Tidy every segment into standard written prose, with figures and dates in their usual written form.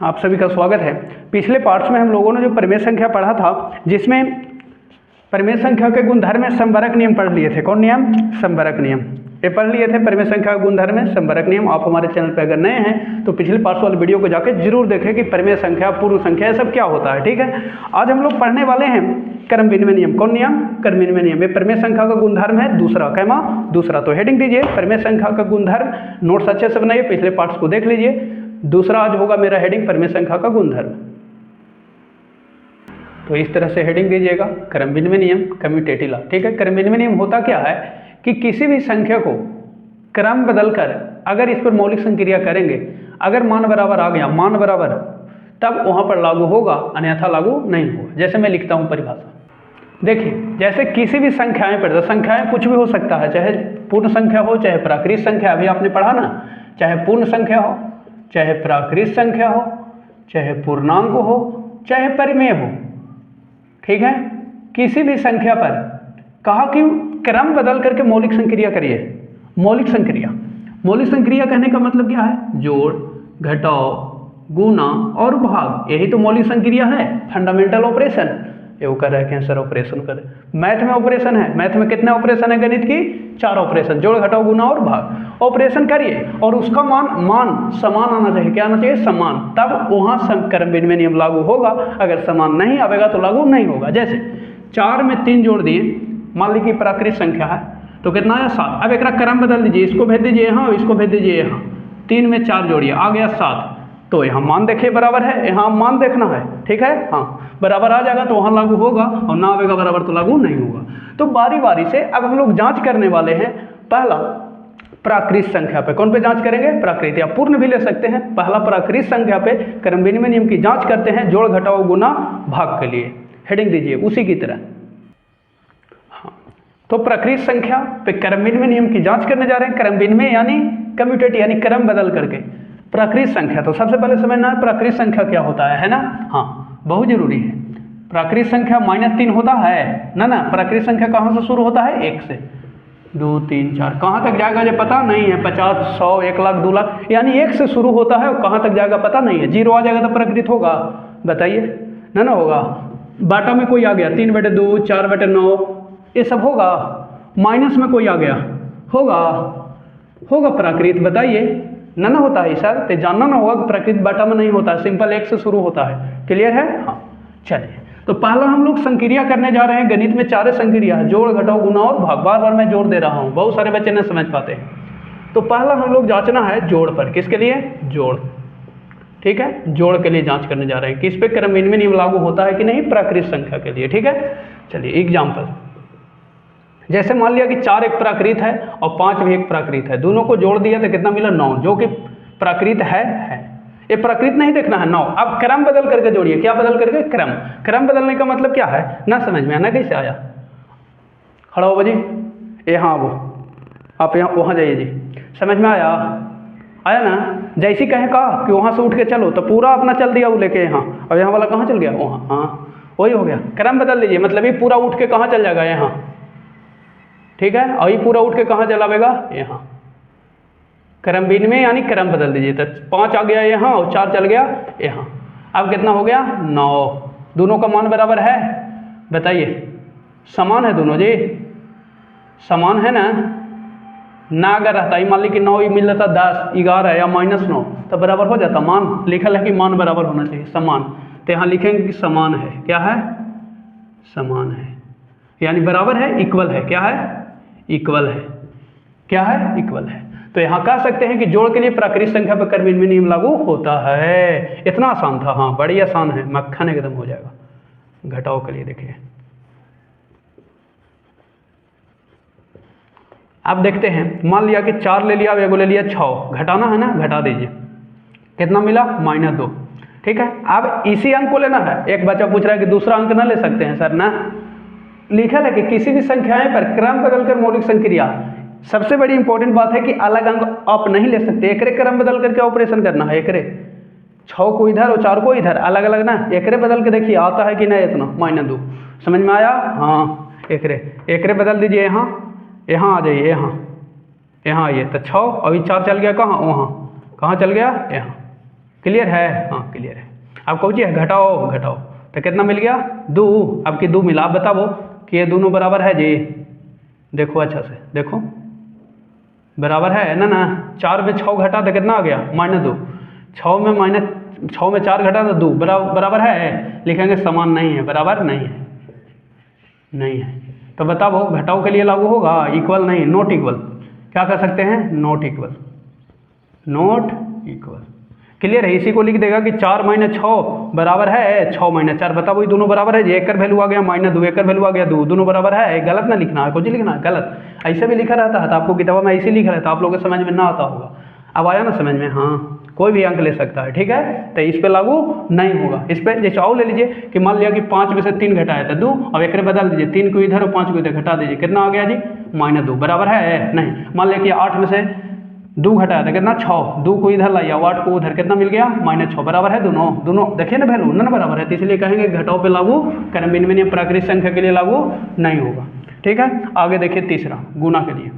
आप सभी का स्वागत है। पिछले पार्ट्स में हम लोगों ने जो परिमेय संख्या पढ़ा था, जिसमें परिमेय संख्या के गुणधर्म में संवरक नियम पढ़ लिए थे। कौन नियम? संवरक नियम। ये पढ़ लिए थे परिमेय संख्या के गुणधर्म में संवरक नियम। आप हमारे चैनल पर अगर नए हैं तो पिछले पार्ट्स वाले वीडियो को जाकर जरूर देखें कि परिमेय संख्या, पूर्ण संख्या, ये सब क्या होता है। ठीक है, आज हम लोग पढ़ने वाले हैं क्रम विनिमय नियम। कौन नियम? क्रम विनिमय नियम। ये परिमेय संख्या का गुणधर्म है दूसरा। कैमा? दूसरा। तो हेडिंग दीजिए परिमेय संख्या का गुणधर्म। नोट्स अच्छे से बनाइए, पिछले पार्ट्स को देख लीजिए। दूसरा आज होगा मेरा हेडिंग परिमेय संख्या का गुणधर्म। तो इस तरह से हेडिंग दीजिएगा क्रम विनिमय नियम, कम्यूटेटिव लॉ। ठीक है, क्रम विनिमय नियम होता क्या है कि किसी भी संख्या को क्रम बदलकर अगर इस पर मौलिक संक्रिया करेंगे, अगर मान बराबर आ गया, मान बराबर, तब वहां पर लागू होगा, अन्यथा लागू नहीं होगा। जैसे मैं लिखता हूं परिभाषा, देखिए, जैसे किसी भी संख्याएं पर, संख्याएं कुछ भी हो सकता है, चाहे पूर्ण संख्या हो, चाहे प्राकृत संख्या, अभी आपने पढ़ा ना, चाहे पूर्ण संख्या हो, चाहे प्राकृत संख्या हो, चाहे पूर्णांक हो, चाहे परिमेय हो। ठीक है, किसी भी संख्या पर कहा कि क्रम बदल करके मौलिक संक्रिया करिए। मौलिक संक्रिया, मौलिक संक्रिया कहने का मतलब क्या है? जोड़, घटाव, गुणा और भाग, यही तो मौलिक संक्रिया है, फंडामेंटल ऑपरेशन। ये वो कर रहे हैं सर, ऑपरेशन कर रहे, मैथ में ऑपरेशन है। मैथ में कितने ऑपरेशन है? गणित की 4 ऑपरेशन, जोड़, घटाव, गुणा और भाग। ऑपरेशन करिए और उसका मान समान आना चाहिए। क्या आना चाहिए? समान। तब वहां क्रम विनिमय नियम लागू होगा। अगर समान नहीं आएगा तो लागू नहीं होगा। जैसे 4 में 3 जोड़ दिए, मान लीजिए प्राकृत संख्या है, तो कितना आया? 7। अब एक क्रम बदल दीजिए, इसको भेज दीजिए यहाँ, इसको भेज दीजिए यहाँ। 3 में 4 जोड़िए, आ गया 7। तो यहाँ मान देखिए बराबर है, यहाँ मान देखना है। ठीक है, हाँ, बराबर आ जाएगा तो वहाँ लागू होगा, और ना आएगा बराबर तो लागू नहीं होगा। तो बारी बारी से अब हम लोग जांच करने वाले हैं। पहला प्राकृत संख्या पे, कौन पे जांच करेंगे? प्राकृत, या पूर्ण भी ले सकते हैं। पहला प्राकृत संख्या पे क्रम विनिमय नियम की जांच करते हैं, जोड़, घटाव, गुना, भाग के लिए। हेडिंग दीजिए उसी की तरह। तो प्राकृत संख्या पे क्रम विनिमय नियम की जांच करने जा रहे हैं। क्रम विनिमय यानी कम्यूटेटिव, यानी क्रम बदल करके। प्राकृत संख्या, तो सबसे पहले समझना है प्राकृत संख्या क्या होता है ना? हाँ, बहुत जरूरी है। प्राकृत संख्या -3 होता है ना? प्राकृत संख्या कहाँ से शुरू होता है? 1 से। 2, 3, 4 कहाँ तक जाएगा ये पता नहीं है। 50, 100, 1 लाख, 2 लाख, यानी 1 से शुरू होता है और कहाँ तक जाएगा पता नहीं है। 0 आ जाएगा तो प्राकृत होगा? बताइए ना होगा। बाटा में कोई आ गया 3/2, 4/9, ये सब होगा। माइनस में कोई आ गया, होगा प्राकृत? बताइए ना होता है सर। तो जानना ना होगा कि प्राकृत बाटा में नहीं होता है, सिंपल 1 से शुरू होता है। क्लियर है? हाँ, चलिए। तो पहला हम लोग संक्रिया करने जा रहे हैं। गणित में 4 संक्रिया है, जोड़, घटाव, गुणा और भाग। बार बार मैं जोड़ दे रहा हूँ, बहुत सारे बच्चे नहीं समझ पाते हैं। तो पहला हम लोग जांचना है जोड़ पर। किसके लिए? जोड़। ठीक है, जोड़ के लिए जांच करने जा रहे हैं कि इस पे क्रम विनिमय नियम लागू होता है कि नहीं, प्राकृत संख्या के लिए। ठीक है, चलिए एग्जाम्पल। जैसे मान लिया कि 4 एक प्राकृत है और 5 भी एक प्राकृत है, दोनों को जोड़ दिया तो कितना मिला? 9, जो कि प्राकृत है। ये प्राकृत नहीं देखना है, 9। अब क्रम बदल करके जोड़िए। क्या बदल करके? क्रम बदलने का मतलब क्या है ना? समझ में आना? कैसे आया? खड़ा हो जी, यहाँ वो, आप यहाँ वहाँ जाइए जी। समझ में आया ना? जैसी कहे कहा कि वहाँ से उठ के चलो, तो पूरा अपना चल दिया वो लेके यहाँ, और यहाँ वाला कहाँ चल गया? वहाँ। हाँ, वही हो गया। क्रम बदल लीजिए, मतलब ये पूरा उठ के कहाँ चल जाएगा? यहाँ। ठीक है, और ये पूरा उठ के कहाँ चलावेगा? यहाँ। क्रम विनिमय यानी क्रम बदल दीजिए। तो 5 आ गया यहाँ और 4 चल गया यहाँ। अब कितना हो गया? 9। दोनों का मान बराबर है? बताइए, समान है दोनों जी? समान है ना अगर रहता ही मान ली कि 9 ही मिल जाता, 10, 11 या -9, तो बराबर हो जाता। मान लिखल है कि मान बराबर होना चाहिए, समान। तो यहाँ लिखेंगे कि समान है। क्या है? समान है, यानी बराबर है, इक्वल है। क्या है? इक्वल है। क्या है? इक्वल है। तो यहाँ कह सकते हैं कि जोड़ के लिए प्राकृत संख्या पर क्रम विनिमय नियम लागू होता है। इतना आसान था? हाँ, बड़ी आसान है, मक्खन एकदम हो जाएगा। घटाव के लिए देखिए, अब देखते हैं। मान लिया कि 4 ले लिया, अब एगो ले लिया 6, घटाना है ना? घटा दीजिए, कितना मिला? -2। ठीक है, अब इसी अंक को लेना है। एक बच्चा पूछ रहा है कि दूसरा अंक ना ले सकते हैं सर? ना, लिखा है कि किसी भी संख्याएं पर क्रम बदलकर मौलिक संक्रिया। सबसे बड़ी इंपॉर्टेंट बात है कि अलग अंक आप नहीं ले सकते, एकरे क्रम बदल करके ऑपरेशन करना है। एकरे 6 को इधर और 4 को इधर, अलग अलग ना। एकरे बदल के देखिए आता है कि नहीं इतना? -2। समझ में आया? हाँ, एकरे बदल दीजिए। यहाँ आ जाइए, यहाँ आइए। तो 6 अभी 4 चल गया कहाँ? वहाँ। कहाँ चल गया? यहाँ। क्लियर है? हाँ क्लियर है। अब कहो जी घटाओ घटाओ तो कितना मिल गया 2। अब कि 2 मिला, आप बताओ कि ये दोनों बराबर है जी। देखो अच्छा से देखो, बराबर है ना? 4 में 6 घटा तो कितना आ गया -2। 6 में 4 घटा तो 2 बराबर है। लिखेंगे समान नहीं है, बराबर नहीं है, नहीं है। तो बताओ घटाओ के लिए लागू होगा? इक्वल नहीं, नॉट इक्वल। क्या कर सकते हैं? Not equal, not equal. Clear है? इसी को लिख देगा कि 4 - 6 बराबर है 6 - 4। बताओ ये दोनों बराबर है जी। एक का वैल्यू आ गया -2, एक का वैल्यू आ गया 2, दोनों बराबर है। गलत ना लिखना है, कुछ लिखना है गलत। ऐसे भी लिखा रहता है तो आपको किताब में ऐसे लिखा रहता है, आप लोगों को समझ में ना आता होगा। अब आया ना समझ में? हाँ, कोई भी अंक ले सकता है, ठीक है। तो इस पे लागू नहीं होगा। इस पे जैसे और ले लीजिए कि मान लिया कि 5 में से 3 घटाया था 2, अब एक बदल दीजिए, 3 को इधर और 5 को इधर घटा दीजिए, कितना आ गया जी? -2। बराबर है? नहीं। मान लिया कि 8 में से 2 घटाया था कितना? 6, 2 को इधर लाइए, 8 को उधर, कितना मिल गया? -6। बराबर है दोनों देखिए ना वैल्यू ना बराबर है, तो इसलिए कहेंगे घटाओ पे लागू करें, बिन नियम प्राकृतिक संख्या के लिए लागू नहीं होगा, ठीक है। आगे देखिए तीसरा, गुना के लिए।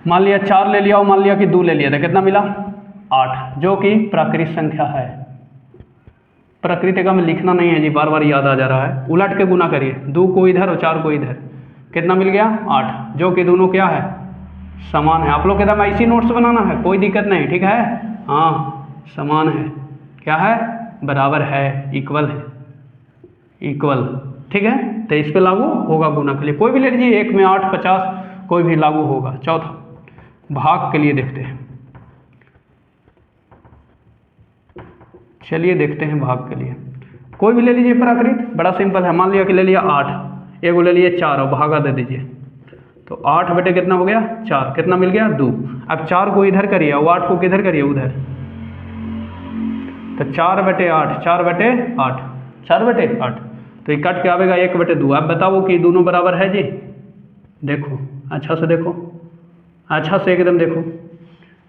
मान लिया 4 ले लिया और मान लिया कि 2 ले लिया था, कितना मिला? 8, जो कि प्राकृतिक संख्या है। प्रकृति का में लिखना नहीं है जी, बार बार याद आ जा रहा है। उलट के गुना करिए, 2 को इधर और 4 को इधर, कितना मिल गया? 8, जो कि दोनों क्या है? समान है। आप लोग के एकदम ऐसी नोट्स बनाना है, कोई दिक्कत नहीं, ठीक है। हाँ समान है, क्या है? बराबर है, इक्वल है, इक्वल, ठीक है। तो इस पे लागू होगा गुना के लिए। कोई भी ले लीजिए, 1 में 8, 50, कोई भी लागू होगा। चौथा, भाग के लिए देखते हैं। चलिए देखते हैं भाग के लिए। कोई भी ले लीजिए प्राकृत, बड़ा सिंपल है। मान लिया कि ले लिया 8, एक ले लिए 4 और भागा दे दीजिए, तो 8 बटे कितना हो गया? 4, कितना मिल गया? 2। अब 4 को इधर करिए और 8 को किधर करिए? उधर, तो 4 बटे 8, 4 बटे 8, 4 बटे 8, तो ये कट के आवेगा 1 बटे 2। अब बताओ कि दोनों बराबर है जी। देखो अच्छा से देखो, अच्छा से एकदम देखो,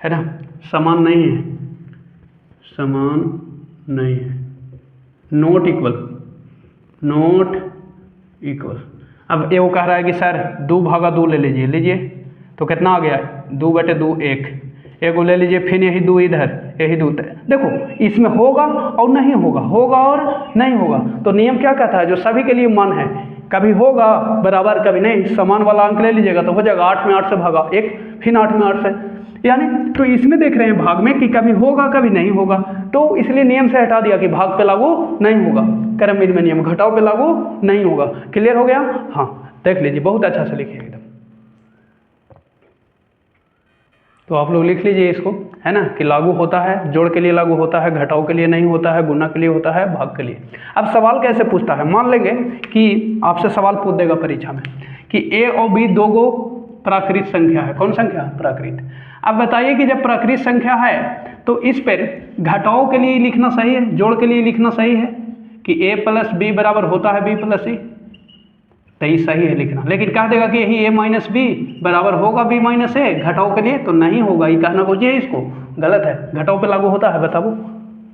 है ना? समान नहीं है, समान नहीं है, नॉट इक्वल, नॉट इक्वल। अब ये वो कह रहा है कि सर 2 भागा 2 ले लीजिए, लीजिए तो कितना आ गया? 2 बटे 2, 1 को ले लीजिए, फिर यही 2 इधर, यही 2। देखो इसमें होगा और नहीं होगा, होगा और नहीं होगा। तो नियम क्या कहता है? जो सभी के लिए मान है, कभी होगा बराबर, कभी नहीं। समान वाला अंक ले लीजिएगा तो हो जाएगा 8 में 8 से भागा 1, फिर 8 में 8 से, यानी तो इसमें देख रहे हैं भाग में कि कभी होगा कभी नहीं होगा, तो इसलिए नियम से हटा दिया कि भाग पे लागू नहीं होगा, क्रम में नियम घटाओ पे लागू नहीं होगा। क्लियर हो गया? हाँ देख लीजिए, बहुत अच्छा से लिखिए एकदम। तो आप लोग लिख लीजिए इसको, है ना, कि लागू होता है, जोड़ के लिए लागू होता है, घटाओ के लिए नहीं होता है, गुना के लिए होता है, भाग के लिए। अब सवाल कैसे पूछता है? मान लेंगे कि आपसे सवाल पूछ देगा परीक्षा में कि ए और बी दो गो प्राकृत संख्या है। कौन संख्या? प्राकृत। अब बताइए कि जब प्राकृत संख्या है तो इस पर घटाओ के लिए लिखना सही है, जोड़ के लिए लिखना सही है कि a प्लस बी बराबर होता है b प्लस सी, तो ये सही है लिखना। लेकिन कह देगा कि यही a माइनस बी बराबर होगा b माइनस ए, घटाओ के लिए तो नहीं होगा, ये कहना चाहिए इसको, गलत है। घटाओ पे लागू होता है? बताओ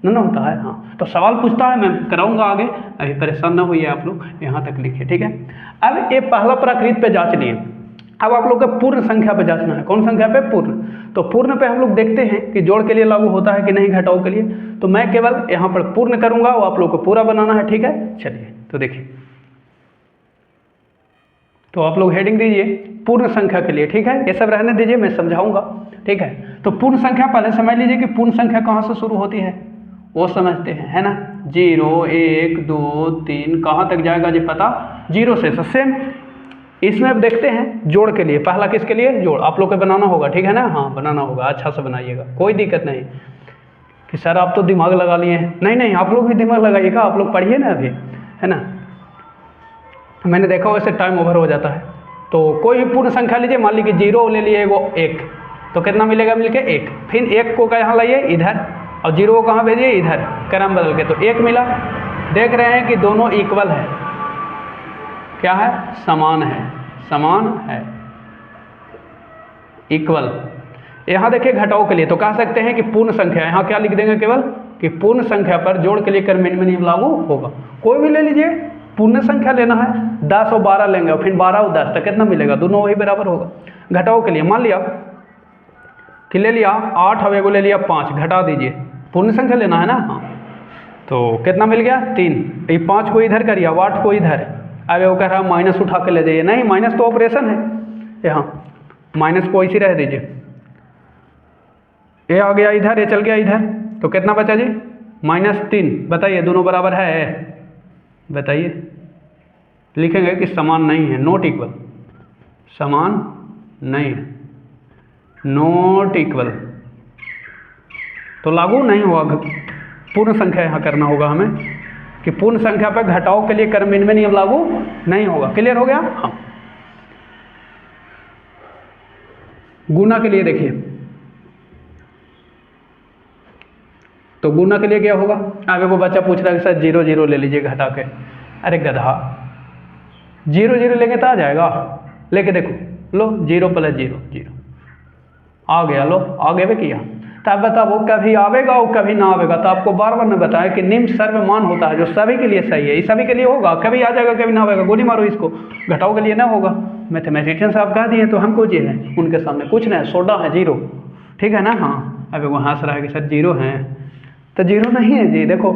ना होता है। हाँ तो सवाल पूछता है, मैं कराऊंगा आगे, अभी परेशान ना होइए आप लोग, यहाँ तक लिखिए, ठीक है। अब ये पहला प्राकृत पे जांच लिए, अब आप लोग का पूर्ण संख्या पे जांचना है। कौन संख्या पे? पूर्ण। तो पूर्ण पे हम लोग देखते हैं कि जोड़ के लिए लागू होता है कि नहीं घटाओ के लिए। तो मैं केवल यहाँ पर पूर्ण करूंगा, वो आप लोग को पूरा बनाना है, ठीक है। चलिए तो देखिए, तो आप लोग हेडिंग दीजिए पूर्ण संख्या के लिए, ठीक है। ये सब रहने दीजिए, मैं समझाऊंगा, ठीक है। तो पूर्ण संख्या पहले समझ लीजिए कि पूर्ण संख्या कहाँ से शुरू होती है, वो समझते हैं, है ना। 0, 1, 2, 3 कहाँ तक जाएगा जी? पता 0 से। तो सेम इसमें अब देखते हैं जोड़ के लिए। पहला किसके लिए? जोड़। आप लोग को बनाना होगा, ठीक है ना। हाँ बनाना होगा, अच्छा से बनाइएगा, कोई दिक्कत नहीं कि सर आप तो दिमाग लगा लिए हैं। नहीं नहीं, आप लोग भी दिमाग लगाइएगा, आप लोग पढ़िए ना अभी, है ना। मैंने देखा वैसे टाइम ओवर हो जाता है। तो कोई भी पूर्ण संख्या लीजिए, मान लीजिए 0 ले लिए वो 1, तो कितना मिलेगा? मिलके 1। फिर 1 को यहाँ लाइए इधर और 0 को कहाँ भेजिए? इधर, क्रम बदल के, तो 1 मिला। देख रहे हैं कि दोनों इक्वल है, क्या है? समान है, समान है, इक्वल। यहाँ देखिए घटाओ के लिए तो कह सकते हैं कि पूर्ण संख्या, यहाँ क्या लिख देंगे केवल कि पूर्ण संख्या पर जोड़ के लिए क्रम में नियम लागू होगा। कोई भी ले लीजिए, पूर्ण संख्या लेना है, 10 और 12 लेंगे और फिर 12 और 10 तो कितना मिलेगा? दोनों वही बराबर होगा। घटाओ के लिए मान लिया कि ले लिया 8 अवयव ले लिया 5, घटा दीजिए, पूर्ण संख्या लेना है ना। हाँ, तो कितना मिल गया 3, ये 5 को इधर करिए, 8 को इधर, अवयव कह रहा माइनस उठा के ले जाइए, नहीं माइनस तो ऑपरेशन है, यहाँ माइनस को ऐसे रह दीजिए, ये आ गया इधर, ये चल गया इधर, तो कितना बचा जी -3। बताइए दोनों बराबर है, बताइए, लिखेंगे कि समान नहीं है, नॉट इक्वल, समान नहीं है, नॉट इक्वल, तो लागू नहीं होगा। पूर्ण संख्या यहाँ करना होगा हमें कि पूर्ण संख्या पर घटाओ के लिए क्रम विनिमय नियम लागू नहीं होगा। क्लियर हो गया। हाँ, गुना के लिए देखिए, तो गुना के लिए क्या होगा, आगे को बच्चा पूछ रहा है कि सर 0 0 ले लीजिए घटा के, अरे गधा 0 0 लेंगे तो आ जाएगा, लेके देखो, लो 0 + 0 0 आ गया, लो आगे भी किया, तो आप बताओ कभी आवेगा और कभी ना आवेगा। तो आपको बार बार मैं बताया कि निम्न सर्वमान होता है जो सभी के लिए सही है, ये सभी के लिए होगा, कभी आ जाएगा कभी ना आवेगा, गोली मारो इसको, घटाओ के लिए ना होगा। मैथमेटिशियन साहब कह दिए तो हमको जी है, उनके सामने कुछ नहीं, सोडा है 0, ठीक है ना। हाँ, अभी वो हंस रहा है कि सर 0 है, तो 0 नहीं है जी। देखो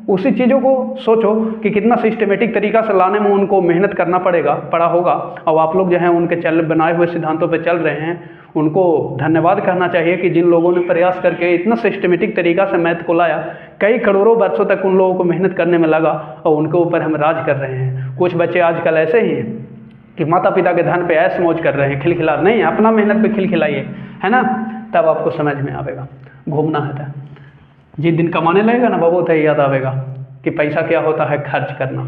उसी चीज़ों को सोचो कि कितना सिस्टमेटिक तरीका से लाने में उनको मेहनत करना पड़ा होगा, और आप लोग जो हैं उनके बनाए हुए सिद्धांतों पे चल रहे हैं, उनको धन्यवाद करना चाहिए कि जिन लोगों ने प्रयास करके इतना सिस्टमेटिक तरीका से मैथ को लाया, कई करोड़ों वर्षों तक उन लोगों को मेहनत करने में लगा, और उनके ऊपर हम राज कर रहे हैं। कुछ बच्चे आजकल ऐसे ही हैं कि माता पिता के धन पे ऐश मौज कर रहे हैं, खिलखिला नहीं, अपना मेहनत पे खिलखिलाइए, है ना, तब आपको समझ में आवेगा। घूमना है था, जिस दिन कमाने लगेगा ना बाबू, तो याद आवेगा कि पैसा क्या होता है, खर्च करना।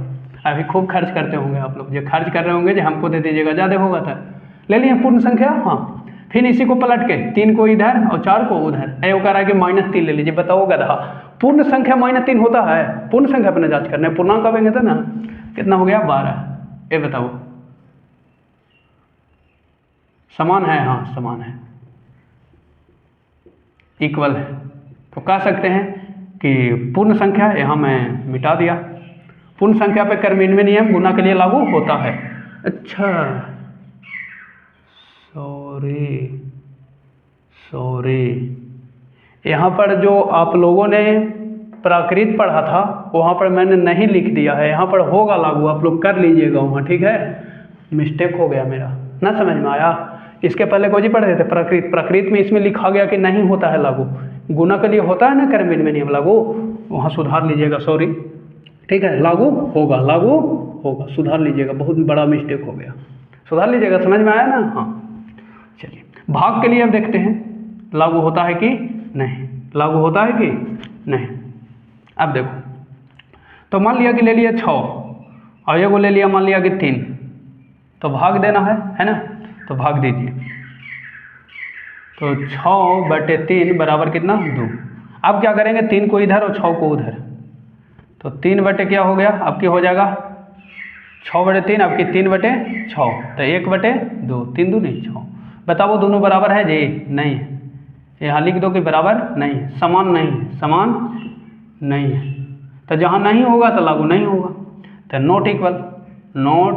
अभी खूब खर्च करते होंगे आप लोग, जो खर्च कर रहे होंगे जो हमको दे दीजिएगा, ज़्यादा होगा था, ले लिए पूर्ण संख्या। हाँ, फिर इसी को पलट के 3 को इधर और 4 को उधर, ऐ कह रहा है कि -3 ले लीजिए। बताओ गधा, पूर्ण संख्या -3 होता है, पूर्ण संख्या पर जांच करना है, पूर्णांक आवेंगे तो ना, कितना हो गया 12। ये बताओ समान है, हाँ समान है, इक्वल है, तो कह सकते हैं कि पूर्ण संख्या, यहाँ मैं मिटा दिया, पूर्ण संख्या पे क्रम विनिमय नियम गुना के लिए लागू होता है। अच्छा सॉरी, यहाँ पर जो आप लोगों ने प्राकृत पढ़ा था वहाँ पर मैंने नहीं लिख दिया है, यहाँ पर होगा लागू, आप लोग कर लीजिएगा वहाँ, ठीक है, मिस्टेक हो गया मेरा, ना समझ में आया। इसके पहले को जी पढ़े थे प्राकृत में इसमें लिखा गया कि नहीं होता है लागू, गुना के लिए होता है ना क्रम विनिमय नियम लागू, वहाँ सुधार लीजिएगा, सॉरी, ठीक है, लागू होगा, सुधार लीजिएगा, बहुत बड़ा मिस्टेक हो गया, सुधार लीजिएगा, समझ में आया ना। हाँ चलिए, भाग के लिए अब देखते हैं लागू होता है कि नहीं, लागू होता है कि नहीं। अब देखो, तो मान लिया कि ले लिया 6 और ये को ले लिया मान लिया कि 3, तो भाग देना है ना, तो भाग दीजिए, तो 6/3 बराबर कितना 2। अब क्या करेंगे, 3 को इधर और 6 को उधर, तो 3 क्या हो गया आपकी, हो जाएगा 6/3 आपकी 3/6, तो 1/2, 3 दूनी 6। बताओ दोनों बराबर है जी, नहीं है, यहाँ लिख दो कि बराबर नहीं है, समान नहीं है, तो जहाँ नहीं होगा तो लागू नहीं होगा, तो नॉट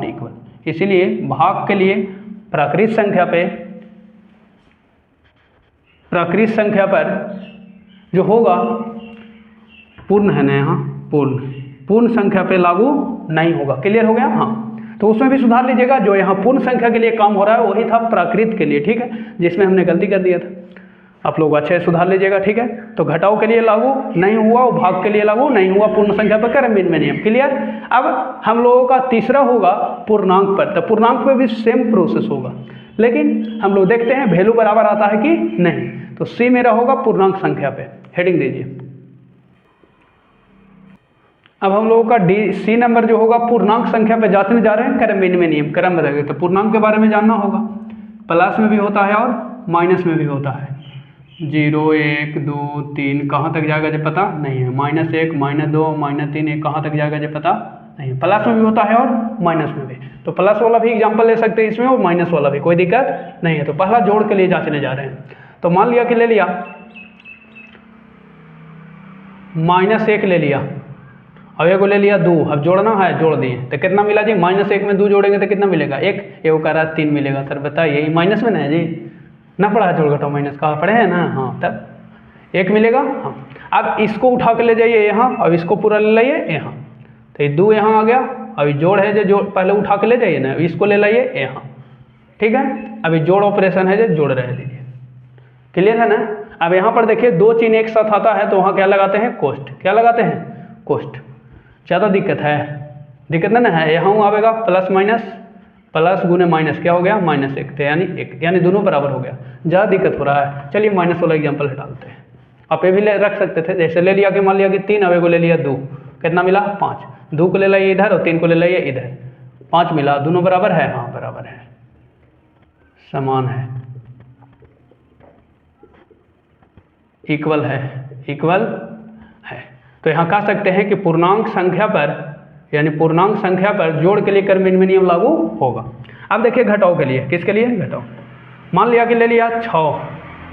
इक्वल। इसीलिए भाग के लिए प्राकृत संख्या पर जो होगा पूर्ण है ना, यहाँ पूर्ण संख्या पे लागू नहीं होगा। क्लियर हो गया। हाँ, तो उसमें भी सुधार लीजिएगा, जो यहाँ पूर्ण संख्या के लिए काम हो रहा है वही था प्राकृत के लिए, ठीक है, जिसमें हमने गलती कर दिया था, आप लोग अच्छे से सुधार लीजिएगा, ठीक है। तो घटाओ के लिए लागू नहीं हुआ और भाग के लिए लागू नहीं हुआ, पूर्ण संख्या पर क्रम विनिमय नियम। क्लियर। अब हम लोगों का तीसरा होगा पूर्णांक पर, तो पूर्णांक पर भी सेम प्रोसेस होगा, लेकिन हम लोग देखते हैं वैल्यू बराबर आता है कि नहीं। तो सी मेरा होगा पूर्णांक संख्या पे, हेडिंग दीजिए। अब हम लोगों का सी नंबर जो होगा पूर्णांक संख्या पे जांचने जा रहे हैं क्रम विनिमय नियम, क्रम बदल गए, तो पूर्णांक के बारे में जानना होगा, प्लस में भी होता है और माइनस में भी होता है। 0 1 2 3 कहाँ तक जाएगा जो पता नहीं है, -1 -2 -3 1 कहाँ तक जाएगा जो पता नहीं है। प्लस में भी होता है और माइनस में भी, तो प्लस वाला भी एग्जाम्पल ले सकते हैं इसमें और माइनस वाला भी, कोई दिक्कत नहीं है। तो पहला जोड़ के लिए जांचने जा रहे हैं, तो मान लिया कि ले लिया -1 ले लिया अब ये को ले लिया 2, अब जोड़ना है, जोड़ दिए तो कितना मिला जी, -1 में 2 जोड़ेंगे तो कितना मिलेगा 1, ये वो कह रहा है 3 मिलेगा। सर बताइए ये माइनस में ना है जी, ना पढ़ा है जोड़ घटाओ माइनस का, पढ़े हैं ना, हाँ तब 1 मिलेगा। हाँ अब इसको उठा के ले जाइए यहाँ, अब इसको पूरा ले लाइए यहाँ, तो ये 2 यहाँ आ गया। अभी जोड़ है जो पहले उठा के ले जाइए ना, इसको ले लाइए यहाँ, ठीक है। अभी जोड़ ऑपरेशन है जो जोड़ रहे दीजिए, क्लियर है ना। अब यहाँ पर देखिए 2 चिन्ह एक साथ आता है तो वहाँ क्या लगाते हैं, कोष्ठ, क्या लगाते हैं, कोष्ठ। ज़्यादा दिक्कत है, दिक्कत ना है, यहाँ आवेगा प्लस माइनस, प्लस गुने माइनस क्या हो गया -1, तो यानी 1, यानी दोनों बराबर हो गया। ज़्यादा दिक्कत हो रहा है, चलिए माइनस वाला एग्जाम्पल हटाते हैं। आप ये भी रख सकते थे, जैसे ले लिया कि मान लिया कि 3, अब को ले लिया 2, कितना मिला 5, 2 को ले लाइए इधर और 3 को ले लाइए इधर, 5 मिला, दोनों बराबर है, हाँ बराबर है, समान है, इक्वल है, इक्वल है। तो यहाँ कह सकते हैं कि पूर्णांक संख्या पर, यानी पूर्णांक संख्या पर जोड़ के लिए कर्मनिर्मित नियम लागू होगा। अब देखिए घटाओ के लिए, किसके लिए, घटाओ। मान लिया कि ले लिया 6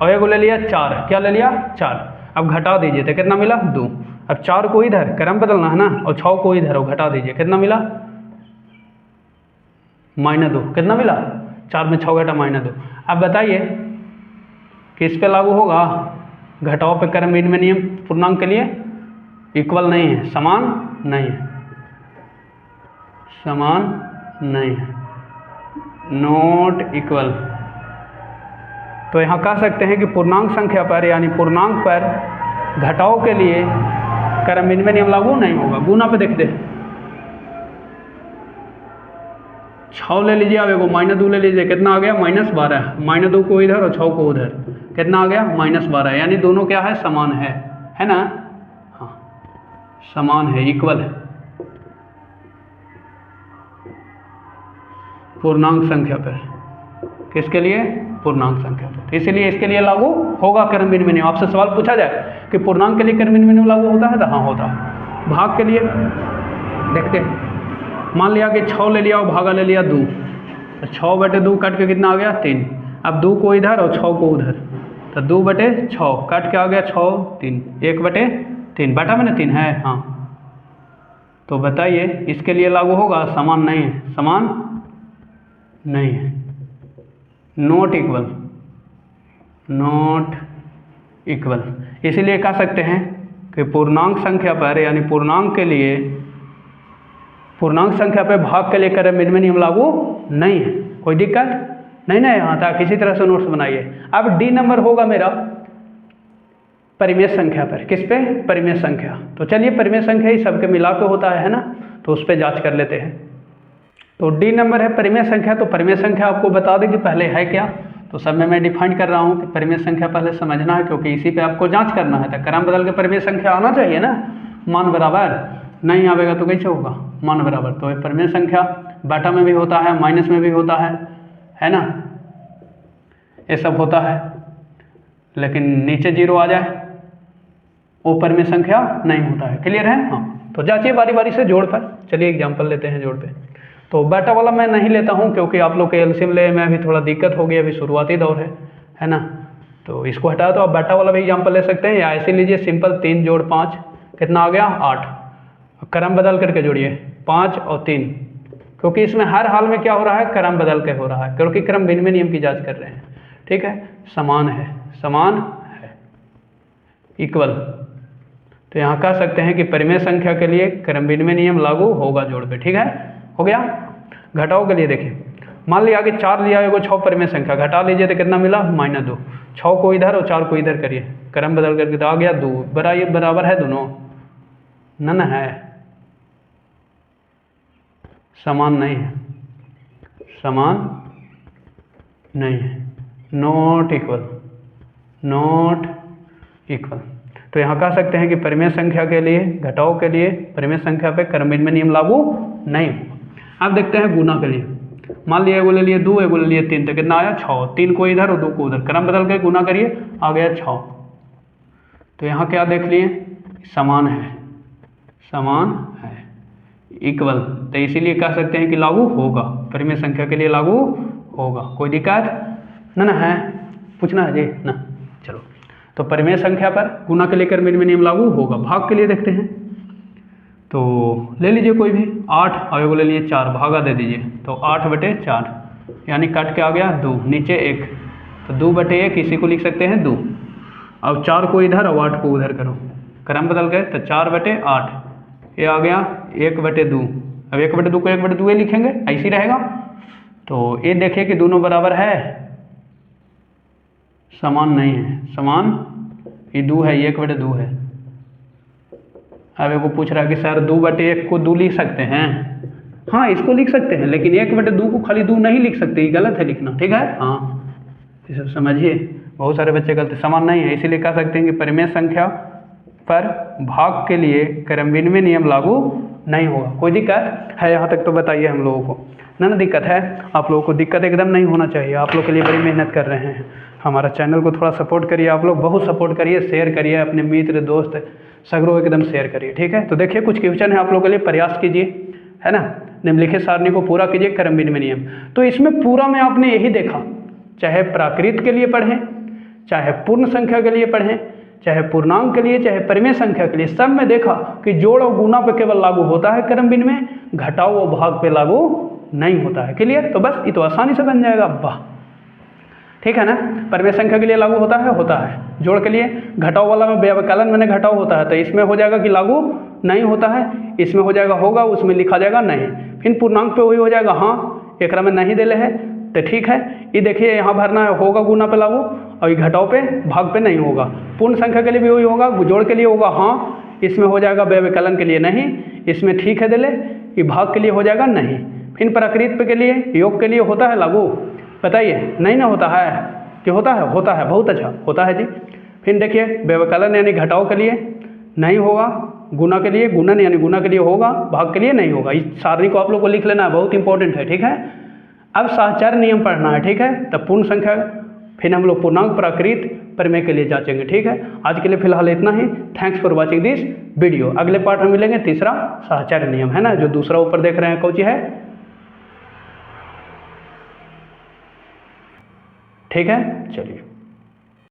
और ये को ले लिया 4, क्या ले लिया 4, अब घटा दीजिए तो कितना मिला 2। अब 4 को इधर क्रम बदलना है ना, और 6 को इधर और घटा दीजिए, कितना मिला -2, कितना मिला 4 में 6 घटा -2। अब बताइए किस पे लागू होगा, घटाओ पे कर्मनिर्मित नियम पूर्णांक के लिए इक्वल नहीं है, समान नहीं है, समान नहीं है, नॉट इक्वल। तो यहाँ कह सकते हैं कि पूर्णांक संख्या पर, यानी पूर्णांक पर घटाओ के लिए कर्मनिर्मित नियम लागू नहीं होगा। गुना पे देखते हैं, 6 ले लीजिए, अब एगो -2 ले लीजिए, कितना आ गया -12, -2 को इधर और 6 को उधर, कितना आ गया -12, यानी दोनों क्या है, समान है ना, हाँ समान है, इक्वल है पूर्णांक संख्या पर, किसके लिए, पूर्णांक संख्या पर, इसलिए इसके लिए लागू होगा कर्मनिर्मित नियम। आपसे सवाल पूछा जाए कि पूर्णांक के लिए कर्मनिर्मित नियम लागू होता है, तो हाँ होता है। भाग के लिए देखते हैं, मान लिया कि 6 ले लिया और भागा ले लिया 2, तो 6/2 कट के कितना आ गया 3, अब 2 को इधर और 6 को उधर, तो 2/6 कट के आ गया 6 3, 1/3, बटा में ना 3 है, हाँ। तो बताइए इसके लिए लागू होगा, समान नहीं है, समान नहीं है, नॉट इक्वल, नॉट इक्वल। इसीलिए कह सकते हैं कि पूर्णांक संख्या पर, यानी पूर्णांक के लिए, पूर्णांक संख्या पर भाग के लिए कर्मनिर्मित नियम लागू नहीं है। कोई दिक्कत नहीं ना यहाँ तक, किसी तरह से नोट्स बनाइए। अब डी नंबर होगा मेरा परिमेय संख्या पर, किस पे, परिमेय संख्या। तो चलिए परिमेय संख्या ही सबके मिला के होता है ना, तो उस पर जांच कर लेते हैं। तो डी नंबर है परिमेय संख्या। तो परिमेय संख्या आपको बता दें कि पहले है क्या, तो सब में मैं डिफाइन कर रहा हूँ कि परिमेय संख्या पहले समझना है, क्योंकि इसी पे आपको जांच करना है। तो क्रम बदल के परिमेय संख्या आना चाहिए ना, मान बराबर, नहीं आवेगा तो कैसे होगा, मान बराबर। तो परिमेय संख्या बटा में भी होता है, माइनस में भी होता है ना, ये सब होता है, लेकिन नीचे 0 आ जाए वो परिमेय संख्या नहीं होता है। क्लियर है, हाँ। तो जांचिए बारी बारी से जोड़ पर। चलिए एग्जाम्पल लेते हैं जोड़ पे। तो बेटा वाला मैं नहीं लेता हूँ, क्योंकि आप लोग के एलसीएम ले में अभी थोड़ा दिक्कत होगी, अभी शुरुआती दौर है ना। तो इसको हटा तो आप बेटा वाला भी एग्जाम्पल ले सकते हैं, या ऐसे लीजिए सिंपल 3 जोड़ 5 कितना आ गया 8। क्रम बदल करके जोड़िए 5 और 3, क्योंकि इसमें हर हाल में क्या हो रहा है, क्रम बदल के हो रहा है, क्योंकि क्रम विनिमय नियम की जांच कर रहे हैं। ठीक है, समान है, समान है, इक्वल। तो यहाँ कह सकते हैं कि परिमेय संख्या के लिए क्रम विनिमय नियम लागू होगा जोड़ पे। ठीक है, हो गया। घटाओ के लिए देखिए, मान लिया कि 4 लिया एगो 6 परिमेय संख्या, घटा लीजिए तो कितना मिला -2। 6 को इधर और 4 को इधर करिए, क्रम बदल करके तो आ गया 2, बराबर है दोनों, न है, समान नहीं है, समान नहीं है, नॉट इक्वल, नॉट इक्वल। तो यहाँ कह सकते हैं कि परिमेय संख्या के लिए, घटाओ के लिए परिमेय संख्या पे क्रम विनिमय नियम लागू नहीं होगा। अब देखते हैं गुना के लिए। मान लिया एगो ले लिए 2, एगो ले लिए 3, तो कितना आया 6। 3 को इधर और 2 को उधर, क्रम बदल के गुना करिए, आ गया 6। तो यहाँ क्या देख लिए, समान है, समान है, इक्वल। तो इसीलिए कह सकते हैं कि लागू होगा, परिमेय संख्या के लिए लागू होगा। कोई दिक्कत ना है, पूछना है जी ना। चलो, तो परिमेय संख्या पर गुना के लिए क्रम विनिमय नियम लागू होगा। भाग के लिए देखते हैं, तो ले लीजिए कोई भी 8 और एगो ले लीजिए 4, भागा दे दीजिए तो 8/4 यानी कट के आ गया 2, नीचे 1 तो 2/1 इसी को लिख सकते हैं 2। अब 4 को इधर और 8 को उधर करो, क्रम बदल गए तो 4/8 ये आ गया 1/2। अब 1/2 को 1/2 लिखेंगे, ऐसे ही रहेगा। तो ये देखिए कि दोनों बराबर है, समान नहीं है, समान ये 2 है, ये 1/2 है। अब वो पूछ रहा है कि सर 2/1 को 2 लिख सकते हैं? हाँ इसको लिख सकते हैं, लेकिन 1/2 को खाली 2 नहीं लिख सकते, ये गलत है लिखना, ठीक है। हाँ ये सब समझिए, बहुत सारे बच्चे गलत, समान नहीं है, इसीलिए कह सकते हैं कि परिमेय संख्या पर भाग के लिए क्रमविनिमय नियम लागू नहीं होगा। कोई दिक्कत है यहाँ तक तो बताइए हम लोगों को, ना दिक्कत है? आप लोगों को दिक्कत एकदम नहीं होना चाहिए, आप लोग के लिए बड़ी मेहनत कर रहे हैं। हमारा चैनल को थोड़ा सपोर्ट करिए, आप लोग बहुत सपोर्ट करिए, शेयर करिए, अपने मित्र दोस्त सगरों एकदम शेयर करिए, ठीक है। तो देखिए कुछ क्वेश्चन है आप लोगों के लिए, प्रयास कीजिए, है ना। निम्नलिखित सारणी को पूरा कीजिए, क्रमविनिमय नियम। तो इसमें पूरा में आपने यही देखा, चाहे प्राकृत के लिए पढ़ें, चाहे पूर्ण संख्या के लिए पढ़ें, चाहे पूर्णांक के लिए, चाहे परिमेय संख्या के लिए, सब में देखा कि जोड़ और गुना पे केवल लागू होता है क्रमविनिमय, घटाओ और भाग पे लागू नहीं होता है। क्लियर? तो बस ये तो आसानी से बन जाएगा, वाह, ठीक है ना। परिमेय संख्या के लिए लागू होता है, जोड़ के लिए, घटाओ वाला में व्यवकलन मैंने घटाओ होता है, तो इसमें हो जाएगा कि लागू नहीं होता है, इसमें हो जाएगा होगा, उसमें लिखा जाएगा नहीं। फिर पूर्णांक पे वही हो जाएगा हाँ, एक में नहीं देले है तो ठीक है। ये देखिए यहाँ भरना है, होगा गुना पे लागू, और ये घटाओ पे भाग पे नहीं होगा। पूर्ण संख्या के लिए भी वही होगा, जोड़ के लिए होगा हाँ, इसमें हो जाएगा व्यवकलन के लिए नहीं, इसमें ठीक है देले, ये भाग के लिए हो जाएगा नहीं। फिर प्राकृत पे के लिए, योग के लिए होता है लागू, बताइए नहीं ना होता है कि होता है? होता है, बहुत अच्छा होता है जी। फिर देखिए व्यवकलन यानी घटाओ के लिए नहीं होगा, गुना के लिए, गुणन यानी गुना के लिए होगा, भाग के लिए नहीं होगा। इस सारणी को आप लोग को लिख लेना है, बहुत इंपॉर्टेंट है, ठीक है। अब साहचर्य नियम पढ़ना है, ठीक है। तब पूर्ण संख्या, फिर हम लोग पूर्णांक प्राकृत परिमेय के लिए जांचेंगे, ठीक है। आज के लिए फिलहाल इतना ही। Thanks for watching this video. अगले पार्ट में मिलेंगे तीसरा साहचर्य नियम, है ना, जो दूसरा ऊपर देख रहे हैं कौन सी है, ठीक है। चलिए।